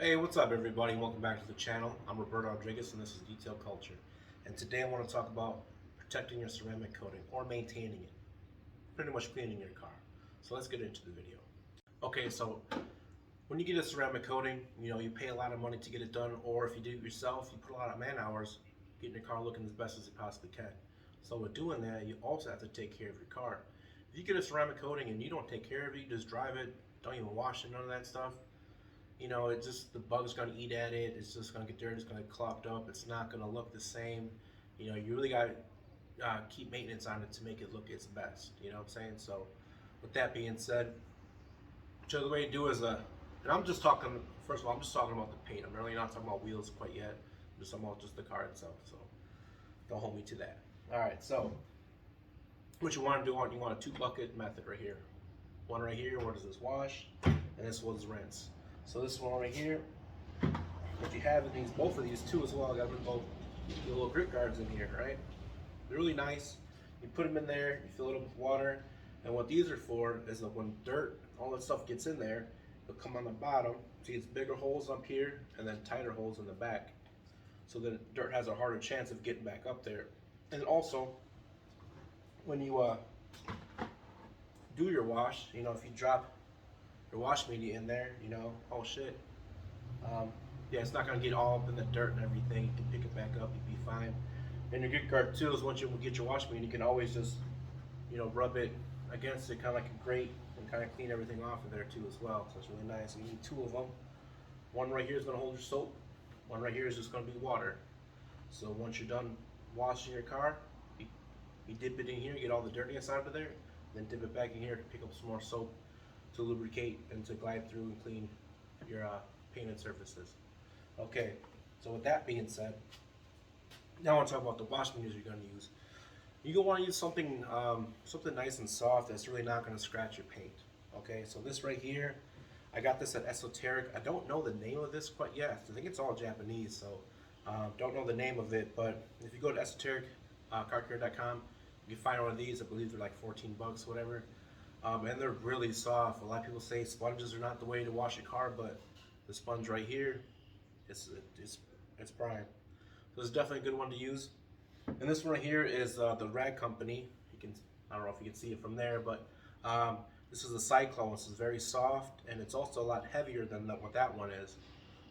Hey, what's up everybody? Welcome back to the channel. I'm Roberto Rodriguez and this is Detailed Culture. And today I want to talk about protecting your ceramic coating or maintaining it. Pretty much cleaning your car. So let's get into the video. Okay, so when you get a ceramic coating, you pay a lot of money to get it done, or if you do it yourself, you put a lot of man hours getting your car looking as best as it possibly can. So with doing that, you also have to take care of your car. If you get a ceramic coating and you don't take care of it, you just drive it, don't even wash it, none of that stuff, it's just the bug's gonna eat at it. It's just gonna get dirty. It's gonna get clogged up. It's not gonna look the same. You really gotta keep maintenance on it to make it look its best. You know what I'm saying? So, with that being said, so the way to do is and I'm just talking. First of all, I'm just talking about the paint. I'm really not talking about wheels quite yet. I'm just talking about just the car itself. So, don't hold me to that. All right. So, what you want to do? You want a 2-bucket method right here. One right here. What is this? Wash, and this one's rinse. So this one right here, what you have in these, both of these too as well, I got them both, the little grip guards in here, right? They're really nice. You put them in there, you fill it up with water, and what these are for is that when dirt, all that stuff gets in there, it'll come on the bottom. See, it's bigger holes up here and then tighter holes in the back. So the dirt has a harder chance of getting back up there. And also, when you do your wash, if you drop your wash media in there, oh shit. Yeah, it's not gonna get all up in the dirt and everything. You can pick it back up, you'll be fine. And your good guard too is once you get your wash media, you can always just, rub it against it, kind of like a grate, and kind of clean everything off of there too as well. So it's really nice. You need 2 of them. One right here is gonna hold your soap. One right here is just gonna be water. So once you're done washing your car, you dip it in here, get all the dirtiness out of there, then dip it back in here to pick up some more soap to lubricate and to glide through and clean your painted surfaces. Okay, so with that being said, now I want to talk about the wash medias you're going to use. You're going to want to use something something nice and soft that's really not going to scratch your paint. Okay, so this right here, I got this at Esoteric. I don't know the name of this quite yet. I think it's all Japanese, so don't know the name of it. But if you go to esoteric.carcare.com, you can find one of these. I believe they're like 14 bucks, whatever. And they're really soft. A lot of people say sponges are not the way to wash your car, but the sponge right here, it's prime. So it's definitely a good one to use. And this one right here is the Rag Company. I don't know if you can see it from there, but this is a Cyclone. This is very soft, and it's also a lot heavier than what that one is.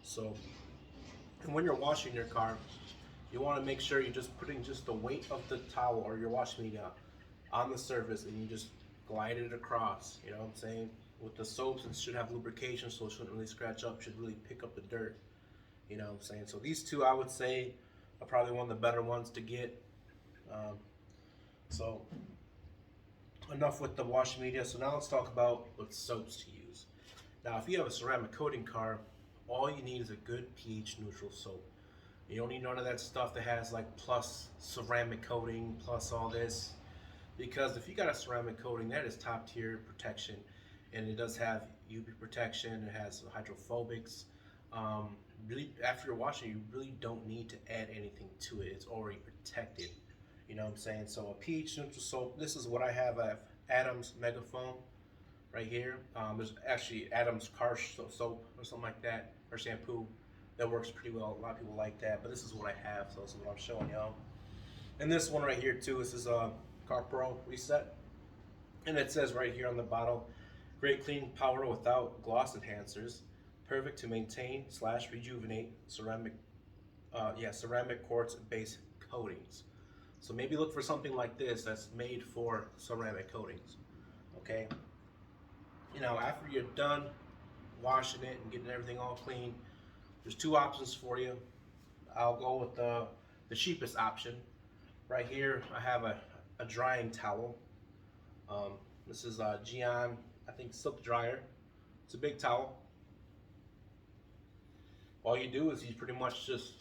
So, and when you're washing your car, you want to make sure you're just putting just the weight of the towel or your wash media on the surface, and you just glide it across, you know what I'm saying? With the soaps, it should have lubrication, so it shouldn't really scratch up, should really pick up the dirt, you know what I'm saying? So these two, I would say, are probably one of the better ones to get. So enough with the wash media. So now let's talk about what soaps to use. Now, if you have a ceramic coating car, all you need is a good pH neutral soap. You don't need none of that stuff that has like plus ceramic coating, plus all this. Because if you got a ceramic coating, that is top tier protection, and it does have UV protection. It has hydrophobics. Really, after you're washing, you really don't need to add anything to it. It's already protected. You know what I'm saying? So a pH neutral soap. This is what I have. I have Adams Megafoam right here. There's actually Adams car soap or something like that, or shampoo. That works pretty well. A lot of people like that, but this is what I have, so this is what I'm showing y'all. And this one right here too. This is a Car Pro Reset, and it says right here on the bottle, great clean powder without gloss enhancers, perfect to maintain / rejuvenate ceramic quartz base coatings. So maybe look for something like this that's made for ceramic coatings. Okay, after you're done washing it and getting everything all clean, there's 2 options for you. I'll go with the cheapest option. Right here I have a drying towel. This is a Gion, I think, silk dryer. It's a big towel. All you do is you pretty much just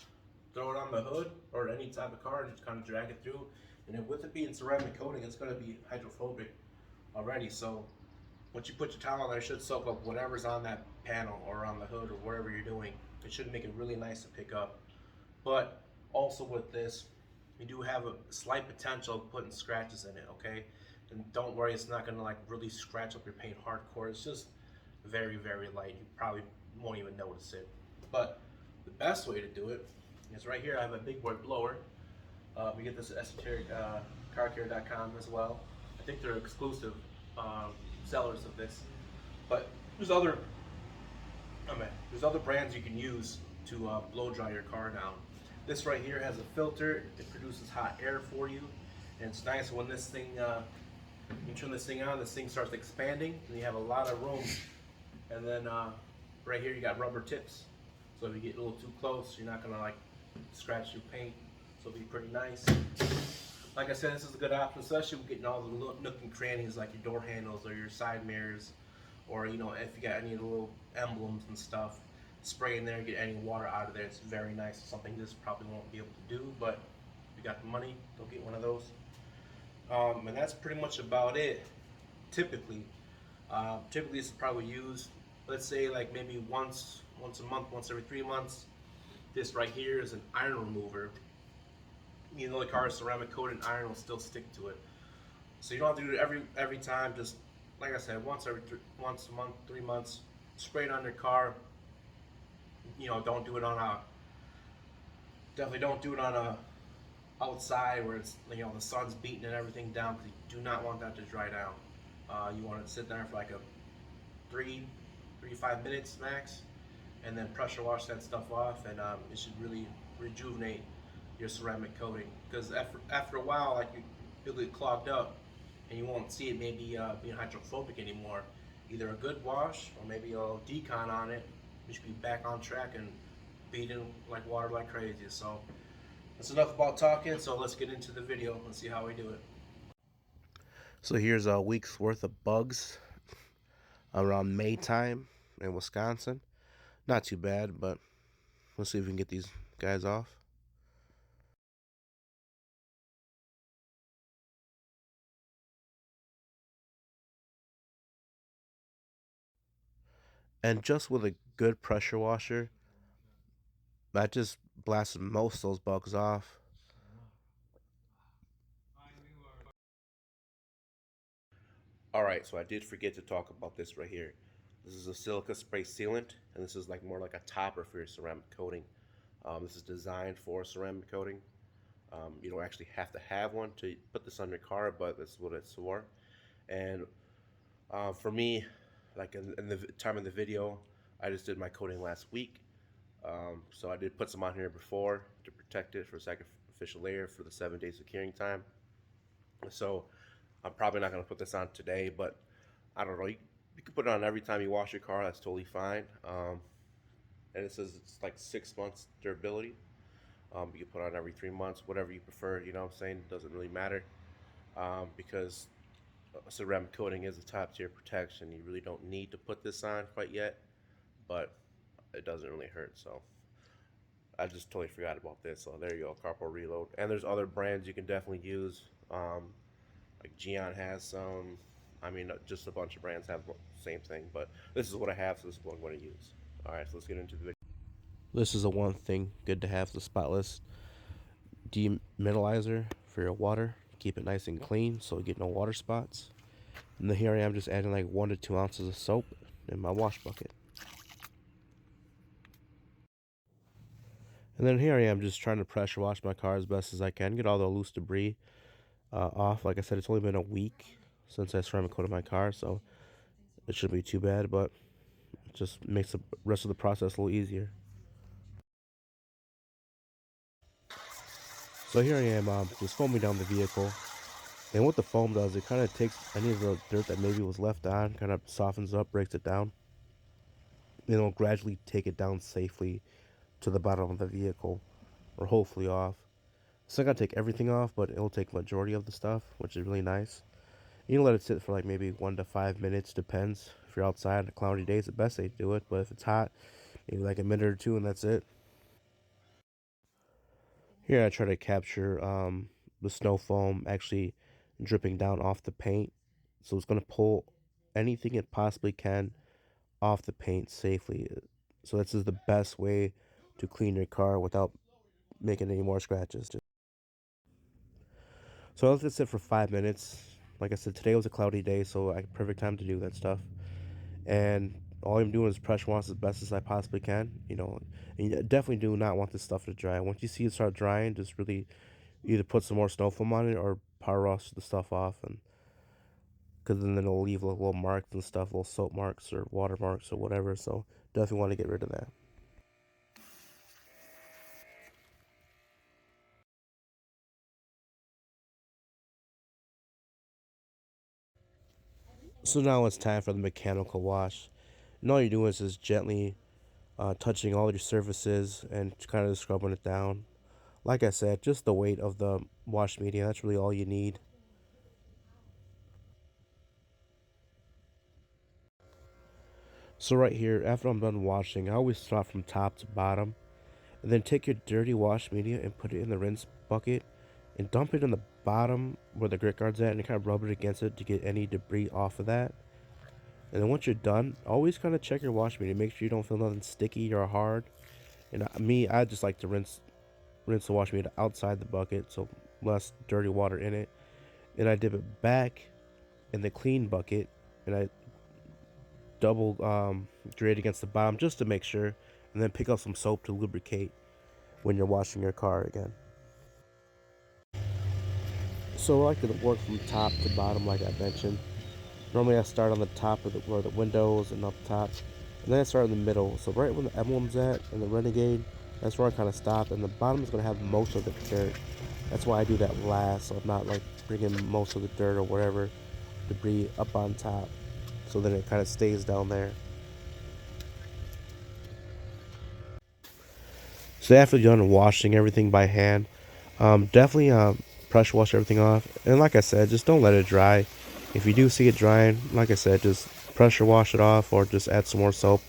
throw it on the hood or any type of car and just kind of drag it through. And then with it being ceramic coating, it's going to be hydrophobic already. So once you put your towel on there, it should soak up whatever's on that panel or on the hood or whatever you're doing. It should make it really nice to pick up. But also with this, you do have a slight potential of putting scratches in it, okay? And don't worry, it's not gonna like really scratch up your paint hardcore. It's just very, very light. You probably won't even notice it. But the best way to do it is right here. I have a big boy blower. We get this at esotericcarcare.com as well. I think they're exclusive um, sellers of this. But there's other, there's other brands you can use to blow dry your car down. This right here has a filter. It produces hot air for you, and it's nice when this thing. You turn this thing on. This thing starts expanding, and you have a lot of room. And then right here you got rubber tips. So if you get a little too close, you're not gonna like scratch your paint. So it'll be pretty nice. Like I said, this is a good option, especially with getting all the little nook and crannies like your door handles or your side mirrors, or if you got any little emblems and stuff. Spray in there, get any water out of there. It's very nice. It's something this probably won't be able to do, but if you got the money, go get one of those. And that's pretty much about it. Typically, typically this is probably used, let's say like maybe once a month, once every 3 months. This right here is an iron remover. The car is ceramic coated, iron will still stick to it. So you don't have to do it every time. Just like I said, once a month, 3 months. Spray it on your car. Don't do it on a definitely don't do it on a outside where it's the sun's beating and everything down, because you do not want that to dry down. You want it to sit there for like a three, 5 minutes max, and then pressure wash that stuff off, and it should really rejuvenate your ceramic coating. Because after a while, like it'll get clogged up, and you won't see it maybe being hydrophobic anymore. Either a good wash or maybe a little decon on it, you should be back on track and beating like water like crazy. So that's enough about talking. So let's get into the video and see how we do it. So here's a week's worth of bugs around May time in Wisconsin. Not too bad, but let's see if we can get these guys off. And just with a good pressure washer, that just blasted most of those bugs off. Alright, so I did forget to talk about this right here. This is a silica spray sealant, and this is more like a topper for your ceramic coating. This is designed for ceramic coating. You don't actually have to have one to put this on your car, but that's what it's for. And for me, like in the time of the video, I just did my coating last week. So I did put some on here before to protect it for a sacrificial layer for the 7 days of curing time. So I'm probably not going to put this on today, but I don't know. You can put it on every time you wash your car. That's totally fine. And it says it's like 6 months durability. You can put on every 3 months, whatever you prefer. You know what I'm saying? It doesn't really matter, because ceramic coating is a top tier protection. You really don't need to put this on quite yet, but it doesn't really hurt. So I just totally forgot about this. So there you go, Carpal Reload. And there's other brands you can definitely use. Like Geon has some. I mean, just a bunch of brands have the same thing, but this is what I have, so this is what I'm going to use. All right, so let's get into the video. This is the one thing good to have: the spotless demineralizer for your water. Keep it nice and clean so you get no water spots. And then here I am just adding like 1 to 2 ounces of soap in my wash bucket. And then here I am just trying to pressure wash my car as best as I can, get all the loose debris off. Like I said, it's only been a week since I ceramic coated my car, so it shouldn't be too bad, but it just makes the rest of the process a little easier. So here I am, just foaming down the vehicle. And what the foam does, it kind of takes any of the dirt that maybe was left on, kind of softens it up, breaks it down. And it'll gradually take it down safely to the bottom of the vehicle, or hopefully off. It's not gonna take everything off, but it'll take majority of the stuff, which is really nice. You can let it sit for like maybe 1 to 5 minutes, depends. If you're outside on a cloudy day, it's the best day to do it. But if it's hot, maybe like a minute or two, and that's it. Here I try to capture the snow foam actually dripping down off the paint. So it's going to pull anything it possibly can off the paint safely. So this is the best way to clean your car without making any more scratches. So I let it sit for 5 minutes. Like I said, today was a cloudy day, so perfect time to do that stuff. And All I'm doing is pressure wash as best as I possibly can. And you definitely do not want this stuff to dry. Once you see it start drying, just really either put some more snow foam on it or power wash the stuff off, and because then it'll leave little marks and stuff, little soap marks or water marks or whatever. So definitely want to get rid of that. So now it's time for the mechanical wash. And all you're doing is just gently touching all your surfaces and kind of scrubbing it down. Like I said, just the weight of the wash media, that's really all you need. So right here, after I'm done washing, I always start from top to bottom. And then take your dirty wash media and put it in the rinse bucket and dump it in the bottom where the grit guard's at and kind of rub it against it to get any debris off of that. And then once you're done, always kind of check your wash media. Make sure you don't feel nothing sticky or hard. And I just like to rinse the wash media outside the bucket so less dirty water in it. And I dip it back in the clean bucket and I double grate against the bottom just to make sure. And then pick up some soap to lubricate when you're washing your car again. So I like to work from top to bottom, like I mentioned. Normally, I start on the top of where the windows and up top, and then I start in the middle. So right when the emblem's at and the Renegade, that's where I kind of stop. And the bottom is gonna have most of the dirt. That's why I do that last, so I'm not like bringing most of the dirt or whatever debris up on top. So then it kind of stays down there. So after you're done washing everything by hand, definitely pressure wash everything off. And like I said, just don't let it dry. If you do see it drying, like I said, just pressure wash it off or just add some more soap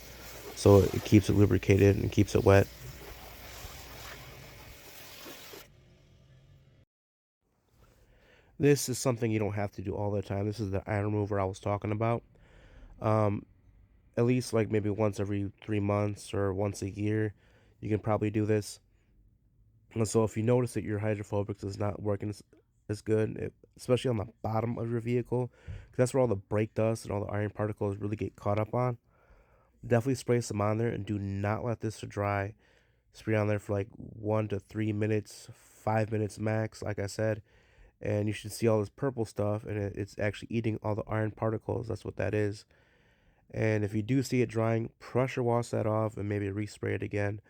so it keeps it lubricated and keeps it wet. This is something you don't have to do all the time. This is the iron remover I was talking about. Um, at least like maybe once every 3 months or once a year, you can probably do this. And so if you notice that your hydrophobics is not working as good, especially on the bottom of your vehicle, 'cause that's where all the brake dust and all the iron particles really get caught up on, definitely spray some on there and do not let this to dry. Spray on there for like 1 to 3 minutes, 5 minutes max, like I said, and you should see all this purple stuff, and it's actually eating all the iron particles. That's what that is. And if you do see it drying, pressure wash that off and maybe respray it again,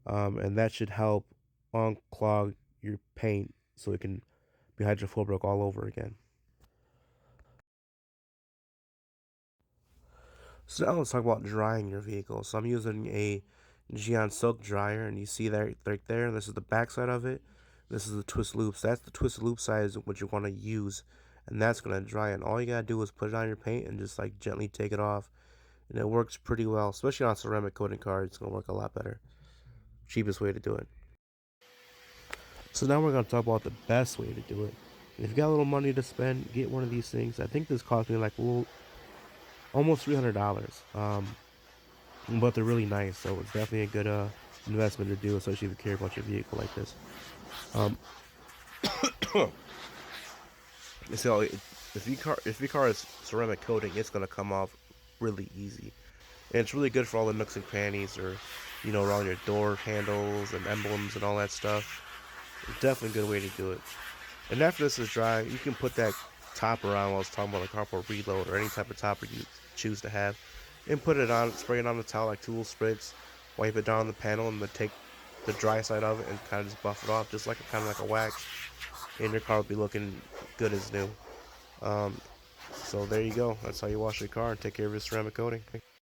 and that should help unclog your paint so it can be hydrophobic all over again. So now let's talk about drying your vehicle. So I'm using a Geon Silk dryer, and you see that right there. This is the back side of it. This is the twist loops. That's the twist loop size which you want to use, and that's gonna dry. And all you gotta do is put it on your paint and just like gently take it off, and it works pretty well. Especially on ceramic coating card, it's gonna work a lot better. Cheapest way to do it. So now we're gonna talk about the best way to do it. And if you got a little money to spend, get one of these things. I think this cost me like a little, almost $300. But they're really nice, so it's definitely a good investment to do, especially if you care about your vehicle like this. Um, so if your car is ceramic coating, it's gonna come off really easy, and it's really good for all the nooks and crannies, or around your door handles and emblems and all that stuff. It's definitely a good way to do it. And after this is dry, you can put that topper on. I was talking about a carport reload or any type of topper you choose to have, and put it on, spray it on the towel like tool spritz, wipe it down on the panel, and then take the dry side of it and kind of just buff it off, just like kind of like a wax, and your car will be looking good as new. Um, so there you go. That's how you wash your car and take care of your ceramic coating.